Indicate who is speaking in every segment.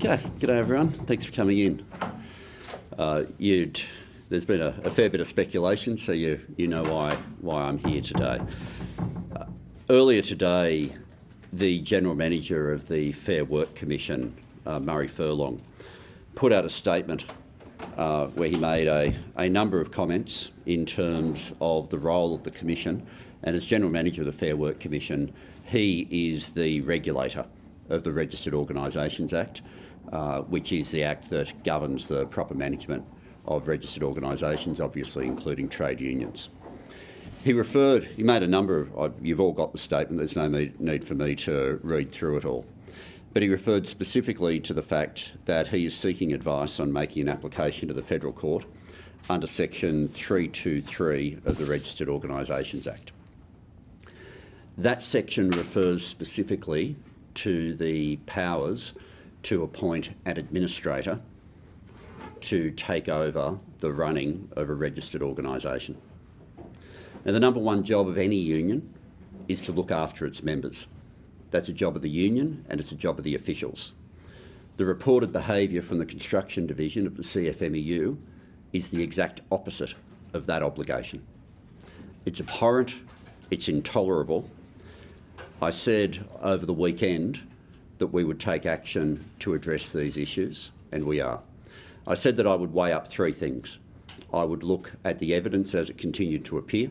Speaker 1: Okay, g'day everyone. Thanks for coming in. There's been a fair bit of speculation, so you know why I'm here today. Earlier today, the General Manager of the Fair Work Commission, Murray Furlong, put out a statement where he made a number of comments in terms of the role of the Commission, and as General Manager of the Fair Work Commission, he is the regulator of the Registered Organisations Act, which is the act that governs the proper management of registered organisations, obviously including trade unions. He made a number of, you've all got the statement, there's no need for me to read through it all, but he referred specifically to the fact that he is seeking advice on making an application to the Federal Court under Section 323 of the Registered Organisations Act. That section refers specifically to the powers to appoint an administrator to take over the running of a registered organisation. Now, the number one job of any union is to look after its members. That's a job of the union and it's a job of the officials. The reported behaviour from the construction division of the CFMEU is the exact opposite of that obligation. It's abhorrent, it's intolerable. I said over the weekend that we would take action to address these issues, and we are. I said that I would weigh up three things. I would look at the evidence as it continued to appear.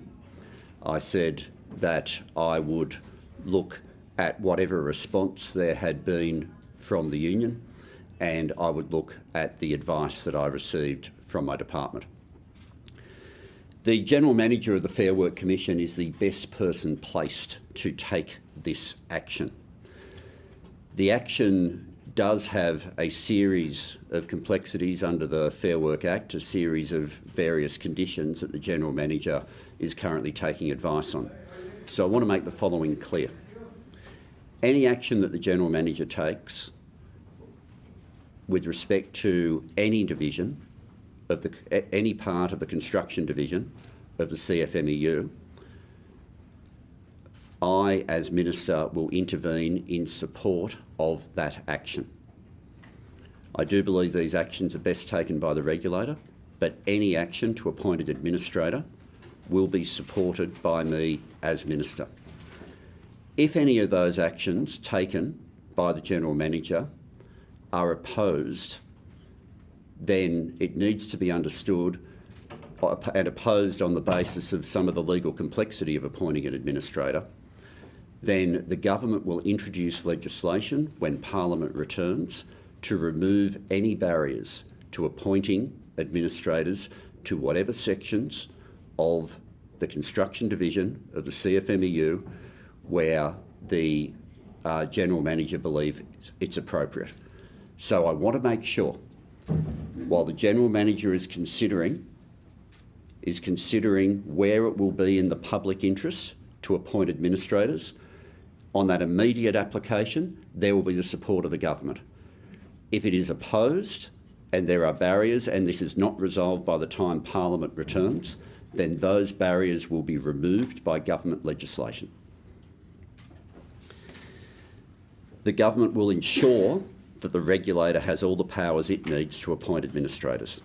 Speaker 1: I said that I would look at whatever response there had been from the union, and I would look at the advice that I received from my department. The General Manager of the Fair Work Commission is the best person placed to take this action. The action does have a series of complexities under the Fair Work Act, a series of various conditions that the General Manager is currently taking advice on. So I want to make the following clear. Any action that the General Manager takes with respect to any division of any part of the construction division of the CFMEU, I, as Minister, will intervene in support of that action. I do believe these actions are best taken by the regulator, but any action to appoint an administrator will be supported by me as Minister. If any of those actions taken by the General Manager are opposed, then it needs to be understood and opposed on the basis of some of the legal complexity of appointing an administrator, then the government will introduce legislation when Parliament returns to remove any barriers to appointing administrators to whatever sections of the construction division of the CFMEU where the General Manager believes it's appropriate. So I want to make sure, while the General Manager is considering where it will be in the public interest to appoint administrators, on that immediate application, there will be the support of the government. If it is opposed and there are barriers and this is not resolved by the time Parliament returns, then those barriers will be removed by government legislation. The government will ensure that the regulator has all the powers it needs to appoint administrators.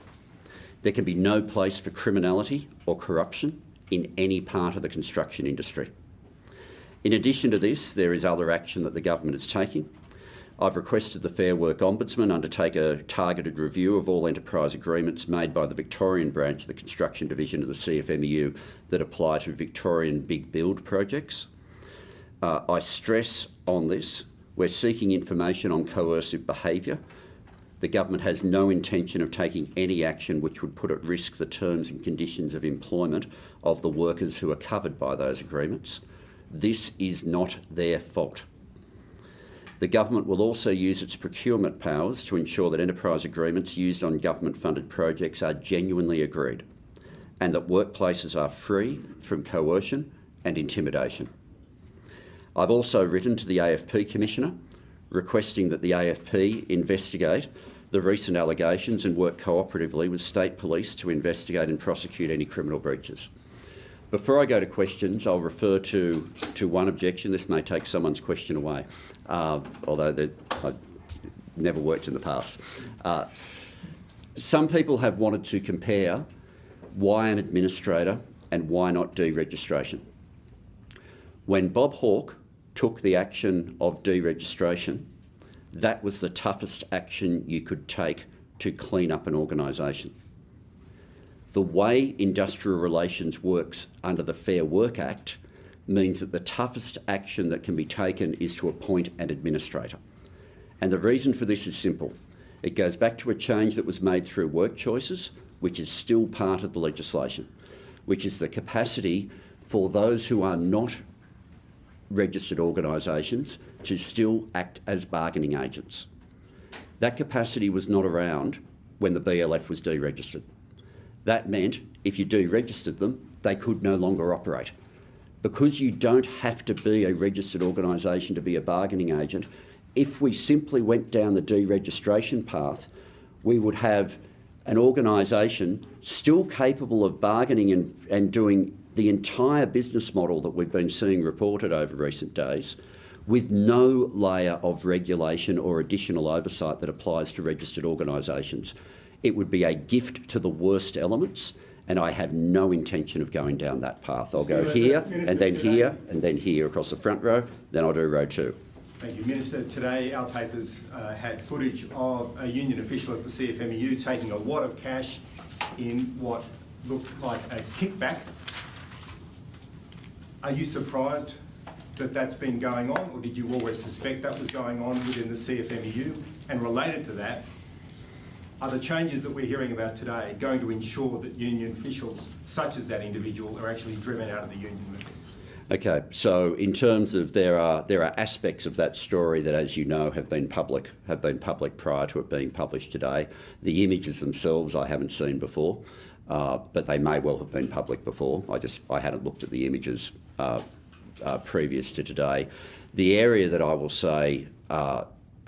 Speaker 1: There can be no place for criminality or corruption in any part of the construction industry. In addition to this, there is other action that the government is taking. I've requested the Fair Work Ombudsman undertake a targeted review of all enterprise agreements made by the Victorian branch of the construction division of the CFMEU that apply to Victorian big build projects. I stress on this, we're seeking information on coercive behaviour. The government has no intention of taking any action which would put at risk the terms and conditions of employment of the workers who are covered by those agreements. This is not their fault. The government will also use its procurement powers to ensure that enterprise agreements used on government-funded projects are genuinely agreed and that workplaces are free from coercion and intimidation. I've also written to the AFP Commissioner requesting that the AFP investigate the recent allegations and work cooperatively with state police to investigate and prosecute any criminal breaches. Before I go to questions, I'll refer to one objection. This may take someone's question away, although never worked in the past. Some people have wanted to compare why an administrator and why not deregistration. When Bob Hawke took the action of deregistration, that was the toughest action you could take to clean up an organisation. The way industrial relations works under the Fair Work Act means that the toughest action that can be taken is to appoint an administrator. And the reason for this is simple. It goes back to a change that was made through work choices, which is still part of the legislation, which is the capacity for those who are not registered organisations to still act as bargaining agents. That capacity was not around when the BLF was deregistered. That meant if you deregistered them, they could no longer operate. Because you don't have to be a registered organisation to be a bargaining agent, if we simply went down the deregistration path, we would have an organisation still capable of bargaining and doing the entire business model that we've been seeing reported over recent days, with no layer of regulation or additional oversight that applies to registered organisations. It would be a gift to the worst elements, and I have no intention of going down that path. I'll go here, and then here, and then here across the front row, then I'll do row 2.
Speaker 2: Thank you, Minister. Today our papers had footage of a union official at the CFMEU taking a wad of cash in what looked like a kickback. Are you surprised that that's been going on, or did you always suspect that was going on within the CFMEU? And related to that, are the changes that we're hearing about today going to ensure that union officials, such as that individual, are actually driven out of the union movement?
Speaker 1: Okay, so in terms of there are aspects of that story that, as you know, have been public prior to it being published today. The images themselves I haven't seen before, but they may well have been public before. I hadn't looked at the images previous to today. The area that I will say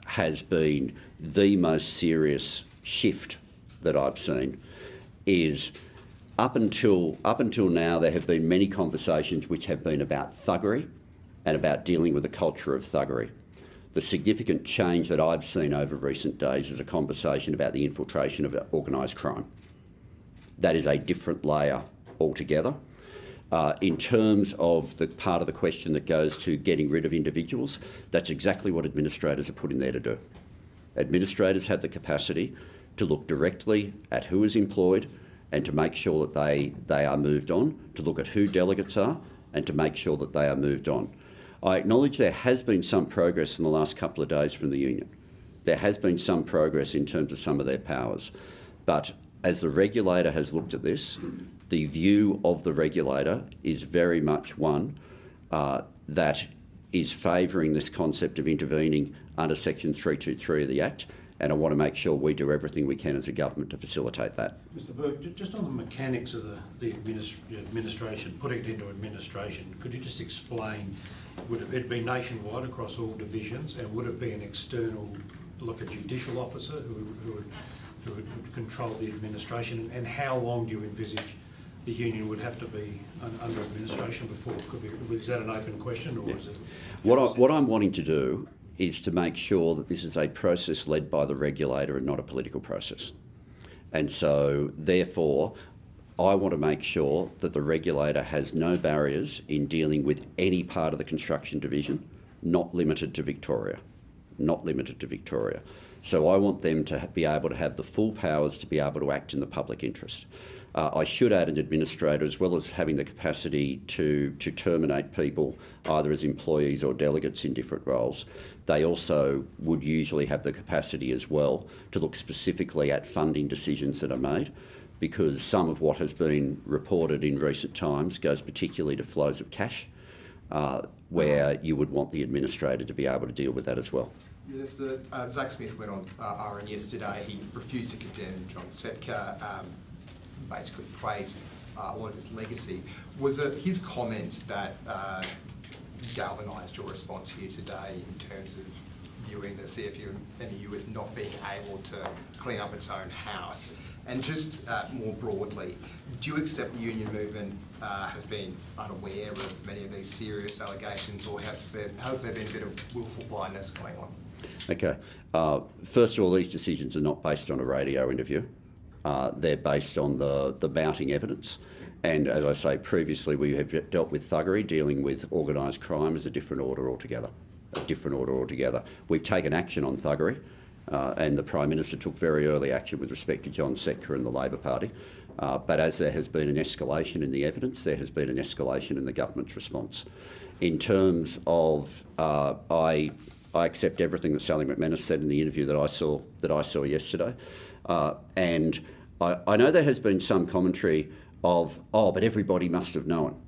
Speaker 1: has been the most serious shift that I've seen is up until now there have been many conversations which have been about thuggery and about dealing with a culture of thuggery. The significant change that I've seen over recent days is a conversation about the infiltration of organised crime. That is a different layer altogether. In terms of the part of the question that goes to getting rid of individuals, that's exactly what administrators are put in there to do. Administrators have the capacity to look directly at who is employed and to make sure that they are moved on, to look at who delegates are and to make sure that they are moved on. I acknowledge there has been some progress in the last couple of days from the union. There has been some progress in terms of some of their powers. But as the regulator has looked at this, the view of the regulator is very much one that is favouring this concept of intervening under Section 323 of the Act, and I want to make sure we do everything we can as a government to facilitate that.
Speaker 3: Mr Burke, just on the mechanics of the administration, putting it into administration, could you just explain, would it be nationwide across all divisions, and would it be an external, like a judicial officer who would control the administration, and how long do you envisage the union would have to be under administration before it could be? Is that an open question, or is it?
Speaker 1: What I'm wanting to do is to make sure that this is a process led by the regulator and not a political process. And so, therefore, I want to make sure that the regulator has no barriers in dealing with any part of the construction division, not limited to Victoria. Not limited to Victoria. So I want them to be able to have the full powers to be able to act in the public interest. I should add an administrator, as well as having the capacity to terminate people either as employees or delegates in different roles. They also would usually have the capacity as well to look specifically at funding decisions that are made, because some of what has been reported in recent times goes particularly to flows of cash, where you would want the administrator to be able to deal with that as well.
Speaker 4: Minister, Zack Smith went on RN yesterday. He refused to condemn John Setka, basically praised a lot of his legacy. Was it his comments that galvanised your response here today in terms of viewing the CFMEU as not being able to clean up its own house? And just more broadly, do you accept the union movement has been unaware of many of these serious allegations, or has there been a bit of willful blindness going on?
Speaker 1: Okay. First of all, these decisions are not based on a radio interview. They're based on the mounting evidence. And as I say, previously we have dealt with thuggery. Dealing with organised crime is a different order altogether. We've taken action on thuggery, and the Prime Minister took very early action with respect to John Setka and the Labor Party. But as there has been an escalation in the evidence, there has been an escalation in the government's response. In terms of, I accept everything that Sally McManus said in the interview that I saw yesterday, and I know there has been some commentary of, but everybody must have known.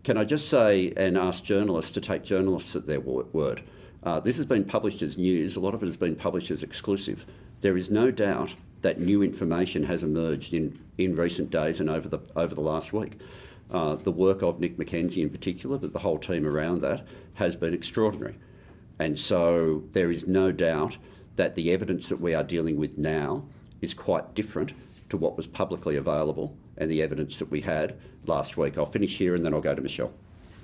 Speaker 1: Can I just say and ask journalists to take journalists at their word? This has been published as news. A lot of it has been published as exclusive. There is no doubt that new information has emerged in recent days and over the last week. The work of Nick Mackenzie in particular, but the whole team around that, has been extraordinary. And so there is no doubt that the evidence that we are dealing with now is quite different to what was publicly available and the evidence that we had last week. I'll finish here and then I'll go to Michelle.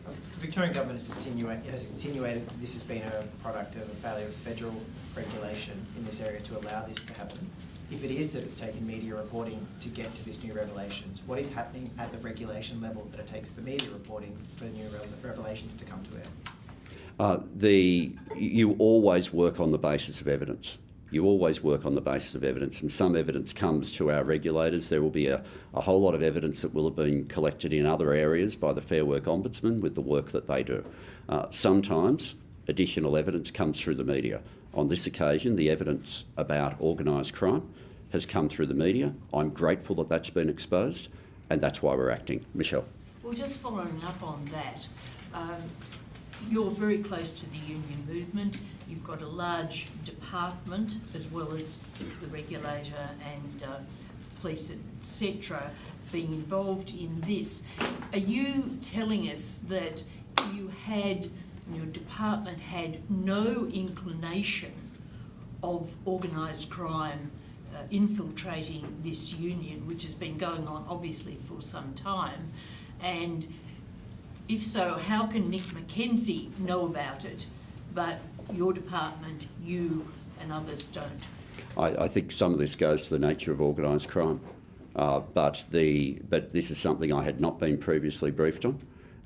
Speaker 5: The Victorian government has insinuated that this has been a product of a failure of federal regulation in this area to allow this to happen. If it is that it's taken media reporting to get to this new revelations, what is happening at the regulation level that it takes the media reporting for the new revelations to come to air?
Speaker 1: You always work on the basis of evidence. And some evidence comes to our regulators. There will be a whole lot of evidence that will have been collected in other areas by the Fair Work Ombudsman with the work that they do. Sometimes additional evidence comes through the media. On this occasion, the evidence about organised crime has come through the media. I'm grateful that that's been exposed, and that's why we're acting. Michelle.
Speaker 6: Well, just following up on that, you're very close to the union movement. You've got a large department as well as the regulator and police, etc., being involved in this. Are you telling us that your department had no inclination of organised crime infiltrating this union, which has been going on obviously for some time? And if so, how can Nick Mackenzie know about it, but your department, you and others don't?
Speaker 1: I think some of this goes to the nature of organised crime, but this is something I had not been previously briefed on,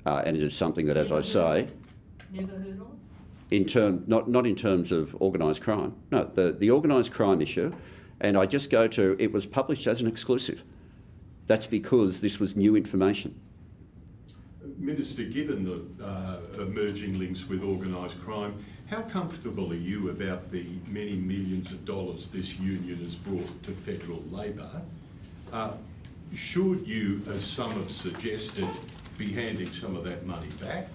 Speaker 1: and it is something that, as I say,
Speaker 6: never heard of.
Speaker 1: Not in terms of organised crime. No, the organised crime issue, and I just go to it was published as an exclusive. That's because this was new information.
Speaker 7: Minister, given the emerging links with organised crime, how comfortable are you about the many millions of dollars this union has brought to federal Labor? Should you, as some have suggested, be handing some of that money back?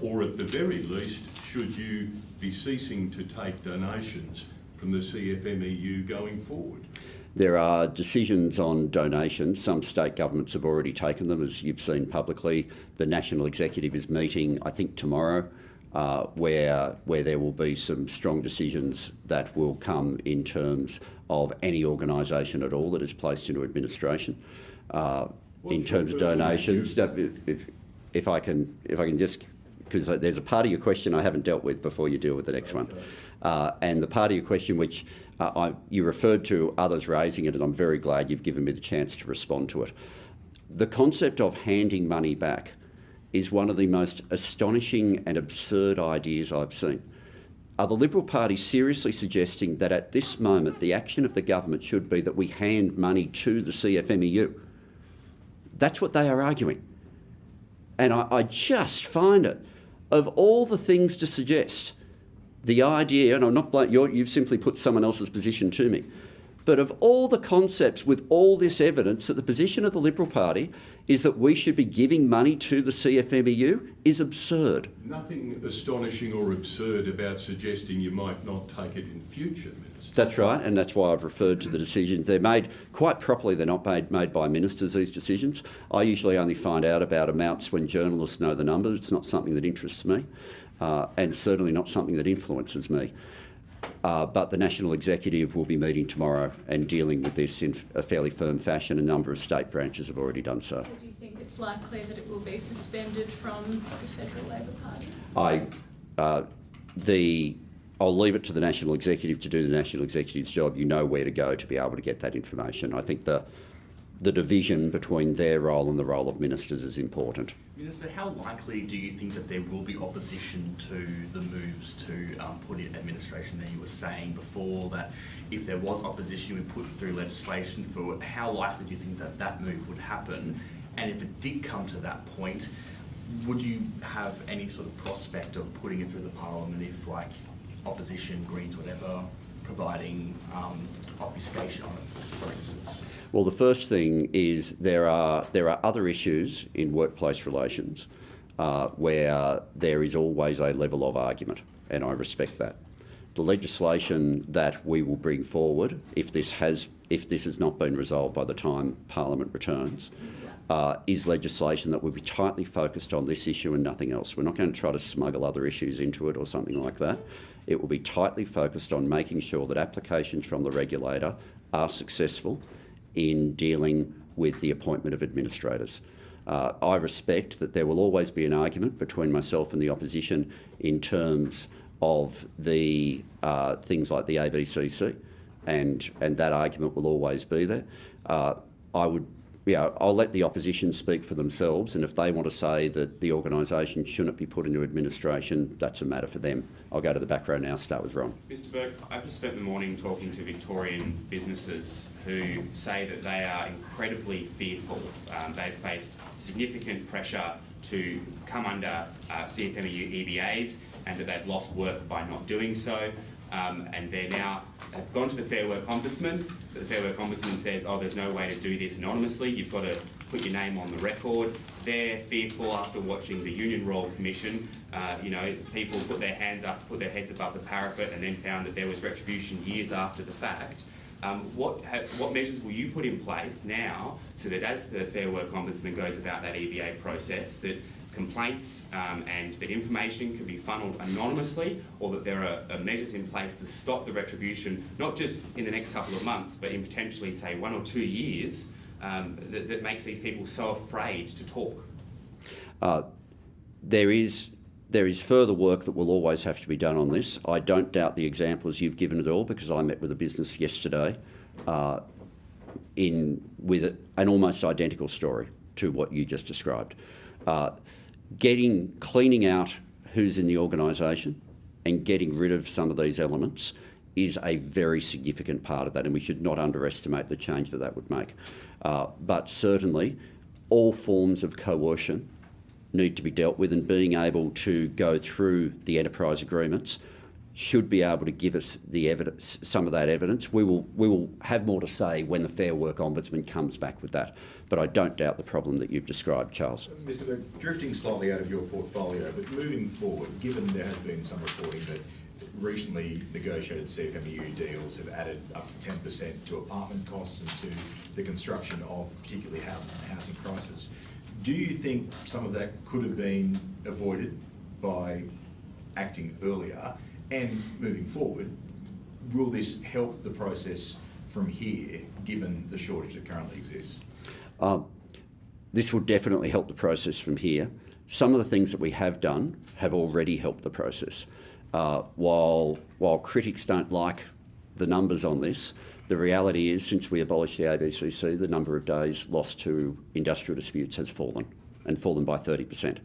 Speaker 7: Or at the very least, should you be ceasing to take donations from the CFMEU going forward?
Speaker 1: There are decisions on donations. Some state governments have already taken them, as you've seen publicly. The National Executive is meeting, I think, tomorrow, where there will be some strong decisions that will come in terms of any organisation at all that is placed into administration. In terms of donations, if I can just, because there's a part of your question I haven't dealt with before you deal with the next one. And the part of your question which you referred to others raising it, and I'm very glad you've given me the chance to respond to it. The concept of handing money back is one of the most astonishing and absurd ideas I've seen. Are the Liberal Party seriously suggesting that at this moment the action of the government should be that we hand money to the CFMEU? That's what they are arguing. And I just find it, of all the things to suggest, the idea, and I'm not you've simply put someone else's position to me, but of all the concepts with all this evidence that the position of the Liberal Party is that we should be giving money to the CFMEU is absurd.
Speaker 7: Nothing astonishing or absurd about suggesting you might not take it in future, Minister.
Speaker 1: That's right, and that's why I've referred to the decisions. They're made quite properly. They're not made by ministers, these decisions. I usually only find out about amounts when journalists know the numbers. It's not something that interests me. And certainly not something that influences me. But the National Executive will be meeting tomorrow and dealing with this in a fairly firm fashion. A number of state branches have already done so.
Speaker 8: Do you think it's likely that it will be suspended from the Federal Labor Party?
Speaker 1: I'll leave it to the National Executive to do the National Executive's job. You know where to go to be able to get that information. I think the division between their role and the role of ministers is important.
Speaker 9: Minister, how likely do you think that there will be opposition to the moves to put in administration there? You were saying before that if there was opposition, we put through legislation for it. How likely do you think that that move would happen? And if it did come to that point, would you have any sort of prospect of putting it through the Parliament if, like, opposition, Greens, whatever, providing obfuscation on it, for instance?
Speaker 1: Well, the first thing is there are other issues in workplace relations where there is always a level of argument, and I respect that. The legislation that we will bring forward, if this has not been resolved by the time Parliament returns, is legislation that will be tightly focused on this issue and nothing else. We're not going to try to smuggle other issues into it or something like that. It will be tightly focused on making sure that applications from the regulator are successful in dealing with the appointment of administrators. I respect that there will always be an argument between myself and the opposition in terms of the things like the ABCC, and that argument will always be there. I'll let the opposition speak for themselves, and if they want to say that the organisation shouldn't be put into administration, that's a matter for them. I'll go to the back row now, start with Ron.
Speaker 10: Mr Burke, I've just spent the morning talking to Victorian businesses who say that they are incredibly fearful. They've faced significant pressure to come under CFMEU EBAs and that they've lost work by not doing so. And they've gone to the Fair Work Ombudsman, but the Fair Work Ombudsman says, oh, there's no way to do this anonymously, you've got to put your name on the record. They're fearful after watching the Union Royal Commission. People put their hands up, put their heads above the parapet and then found that there was retribution years after the fact. What measures will you put in place now so that as the Fair Work Ombudsman goes about that EBA process, that complaints and that information can be funneled anonymously, or that there are measures in place to stop the retribution, not just in the next couple of months, but in potentially, say, 1 or 2 years, that makes these people so afraid to talk? There is further work that will always have to be done on this. I don't doubt the examples you've given at all, because I met with a business yesterday with an almost identical story to what you just described. Cleaning out who's in the organisation and getting rid of some of these elements is a very significant part of that, and we should not underestimate the change that would make. But certainly all forms of coercion need to be dealt with, and being able to go through the enterprise agreements should be able to give us the evidence, some of that evidence. We will have more to say when the Fair Work Ombudsman comes back with that, but I don't doubt the problem that you've described, Charles.
Speaker 11: Mr Burke, drifting slightly out of your portfolio, but moving forward, given there has been some reporting that recently negotiated CFMEU deals have added up to 10% to apartment costs and to the construction of particularly houses and housing prices, do you think some of that could have been avoided by acting earlier? And moving forward, will this help the process from here, given the shortage that currently exists?
Speaker 1: This will definitely help the process from here. Some of the things that we have done have already helped the process. While critics don't like the numbers on this, the reality is since we abolished the ABCC, the number of days lost to industrial disputes has fallen, and fallen by 30%.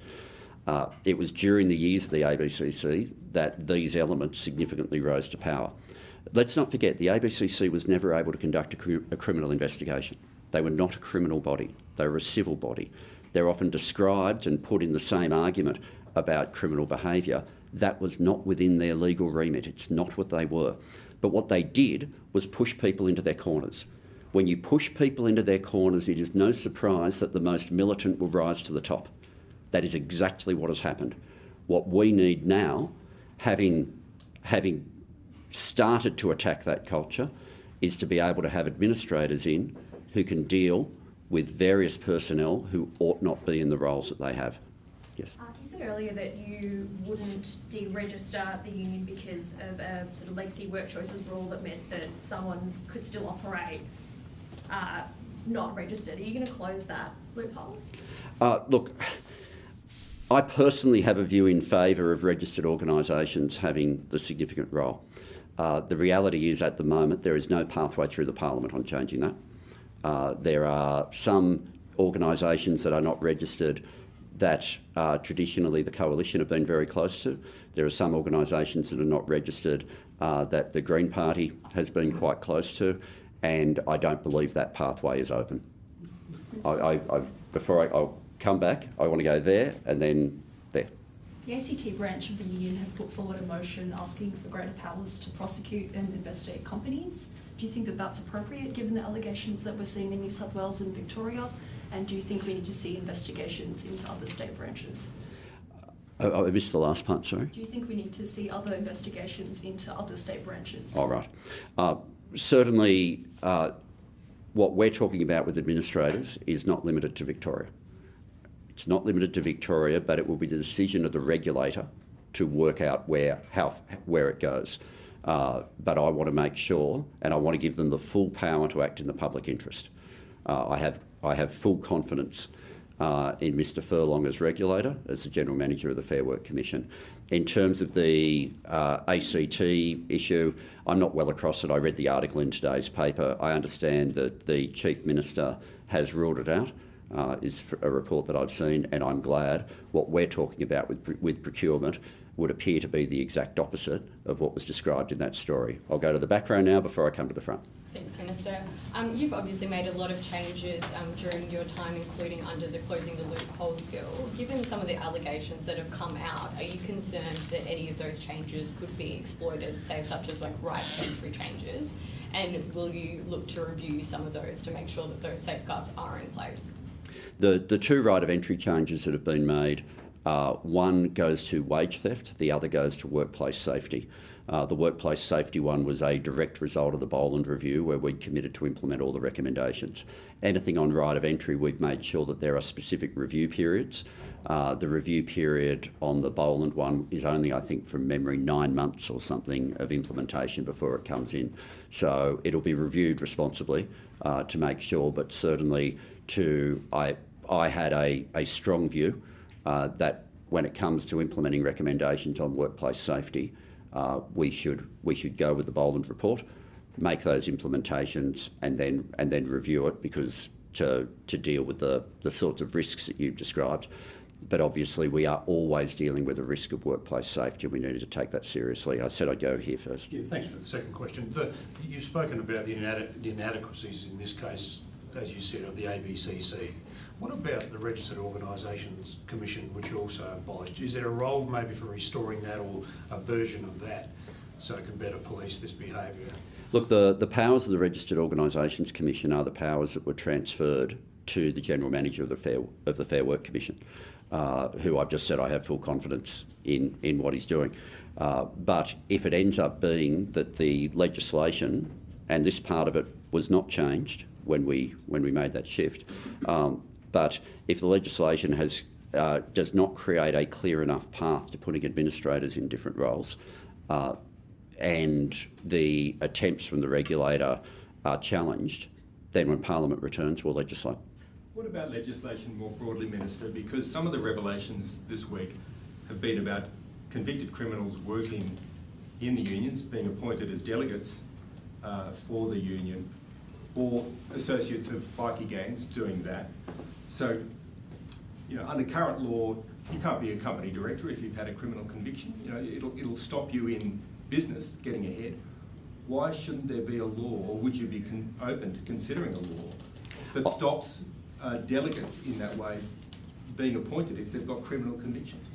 Speaker 1: It was during the years of the ABCC that these elements significantly rose to power. Let's not forget, the ABCC was never able to conduct a criminal investigation. They were not a criminal body, they were a civil body. They're often described and put in the same argument about criminal behaviour. That was not within their legal remit, it's not what they were. But what they did was push people into their corners. When you push people into their corners, it is no surprise that the most militant will rise to the top. That is exactly what has happened. What we need now, having started to attack that culture, is to be able to have administrators in who can deal with various personnel who ought not be in the roles that they have. Yes.
Speaker 8: You said earlier that you wouldn't deregister the union because of a sort of legacy work choices rule that meant that someone could still operate not registered. Are you going to close that loophole?
Speaker 1: Look, I personally have a view in favour of registered organisations having the significant role. The reality is, at the moment, there is no pathway through the Parliament on changing that. There are some organisations that are not registered that traditionally the Coalition have been very close to. There are some organisations that are not registered that the Green Party has been quite close to, and I don't believe that pathway is open. I'll come back, I want to go there and then there.
Speaker 12: The ACT branch of the union have put forward a motion asking for greater powers to prosecute and investigate companies. Do you think that that's appropriate given the allegations that we're seeing in New South Wales and Victoria? And do you think we need to see investigations into other state branches?
Speaker 1: I missed the last part, sorry.
Speaker 12: Do you think we need to see other investigations into other state branches?
Speaker 1: All right. Certainly, what we're talking about with administrators is not limited to Victoria. It's not limited to Victoria, but it will be the decision of the regulator to work out where it goes. But I want to make sure, and I want to give them the full power to act in the public interest. I have full confidence in Mr Furlong as regulator, as the General Manager of the Fair Work Commission. In terms of the ACT issue, I'm not well across it. I read the article in today's paper. I understand that the Chief Minister has ruled it out, is a report that I've seen, and I'm glad. What we're talking about with procurement would appear to be the exact opposite of what was described in that story. I'll go to the back row now before I come to the front.
Speaker 13: Thanks, Minister. You've obviously made a lot of changes during your time, including under the Closing the Loopholes Bill. Given some of the allegations that have come out, are you concerned that any of those changes could be exploited, say such as like right of entry changes? And will you look to review some of those to make sure that those safeguards are in place?
Speaker 1: The two right of entry changes that have been made, one goes to wage theft, the other goes to workplace safety. The workplace safety one was a direct result of the Boland review, where we'd committed to implement all the recommendations. Anything on right of entry, we've made sure that there are specific review periods. The review period on the Boland one is only, I think, from memory, 9 months or something of implementation before it comes in. So it'll be reviewed responsibly to make sure, but certainly I had a strong view that when it comes to implementing recommendations on workplace safety, we should go with the Boland report, make those implementations, and then review it, because to deal with the sorts of risks that you've described. But obviously we are always dealing with the risk of workplace safety. We need to take that seriously. I said I'd go here first.
Speaker 3: Yeah, thanks for the second question. You've spoken about the inadequacies in this case, as you said, of the ABCC. What about the Registered Organisations Commission, which you also abolished? Is there a role maybe for restoring that, or a version of that, so it can better police this behaviour?
Speaker 1: Look, the powers of the Registered Organisations Commission are the powers that were transferred to the General Manager of the Fair Work Commission, who I've just said I have full confidence in what he's doing. But if it ends up being that the legislation, and this part of it was not changed when we made that shift, but if the legislation does not create a clear enough path to putting administrators in different roles, and the attempts from the regulator are challenged, then when Parliament returns, we'll legislate.
Speaker 2: What about legislation more broadly, Minister? Because some of the revelations this week have been about convicted criminals working in the unions, being appointed as delegates for the union, or associates of bikie gangs doing that. So, under current law, you can't be a company director if you've had a criminal conviction. It'll stop you in business getting ahead. Why shouldn't there be a law, or would you be open to considering a law that stops delegates in that way being appointed if they've got criminal convictions?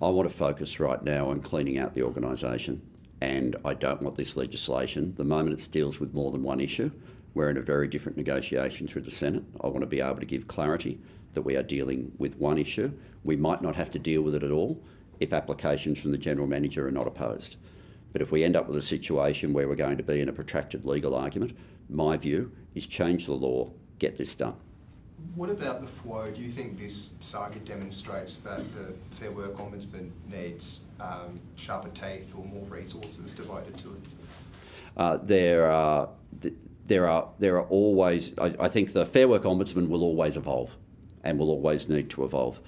Speaker 1: I want to focus right now on cleaning out the organisation, and I don't want this legislation. The moment it deals with more than one issue, we're in a very different negotiation through the Senate. I want to be able to give clarity that we are dealing with one issue. We might not have to deal with it at all if applications from the General Manager are not opposed. But if we end up with a situation where we're going to be in a protracted legal argument, my view is change the law, get this done.
Speaker 4: What about the flow? Do you think this saga demonstrates that the Fair Work Ombudsman needs sharper teeth or more resources devoted to it?
Speaker 1: There are always, I think the Fair Work Ombudsman will always evolve and will always need to evolve.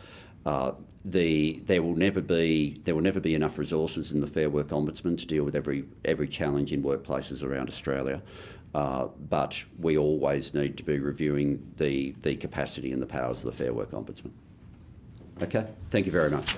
Speaker 1: There will never be enough resources in the Fair Work Ombudsman to deal with every challenge in workplaces around Australia, but we always need to be reviewing the capacity and the powers of the Fair Work Ombudsman. Okay, thank you very much.